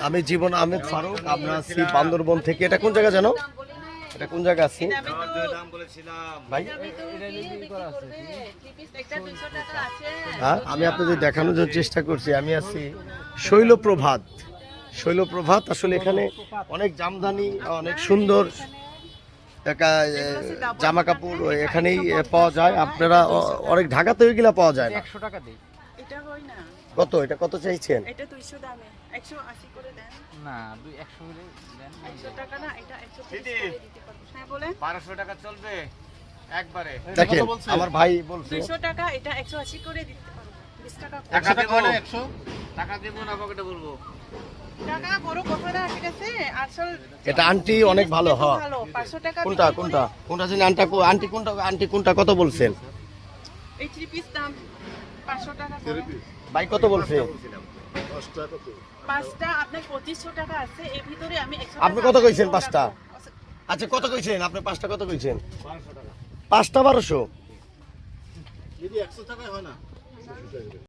আমি জীবন আহমেদ ফারুক, আমরা আছি বান্দরবন থেকে। এটা কোন জায়গা জানো? এটা কোন জায়গা আছি ভাই? হ্যাঁ, আমি আপনাদের দেখানোর জন্য চেষ্টা করছি। আমি আছি শৈলপ্রভাত। শৈলপ্রভাত আসলে এখানে অনেক জামদানি, অনেক সুন্দর জামা কাপড় এখানেই পাওয়া যায়। আপনারা অনেক ঢাকাতে ওইগুলা পাওয়া যায় না। 100 টাকা দেই। এটা হয় না। কত? এটা কত চাইছেন? এটা 200 দামে 180 করে দেন। না 100 করে দেন। 100 টাকা না, এটা 130 করে দিতে পারবো। হ্যাঁ বলেন। 1200 টাকা চলবে একবারে। দেখেন আমার ভাই বলছে 200 টাকা, এটা 180 করে দিতে পারবো। 20 টাকা কম। টাকা দেব না 100 টাকা দেব না, পকেটে বলবো। টাকা বড় কথা না, ঠিক আছে? আসল এটা আন্টি অনেক ভালো। হ্যাঁ, ভালো 500 টাকা। কোনটা কোনটা কোনটা জানি? আন্টি কোনটা কত বলছেন? এই 3 পিস দাম 500 টাকা করে। ভাই কত বলছে? পাঁচটা আপনার 2500 টাকা আছে, এর ভিতরে আমি 100 আপনি কত কইছেন পাঁচটা? আচ্ছা কত কইছেন আপনি? পাঁচটা কত কইছেন? 1200 টাকা। পাঁচটা 1200 যদি 100 টাকায় হয় না।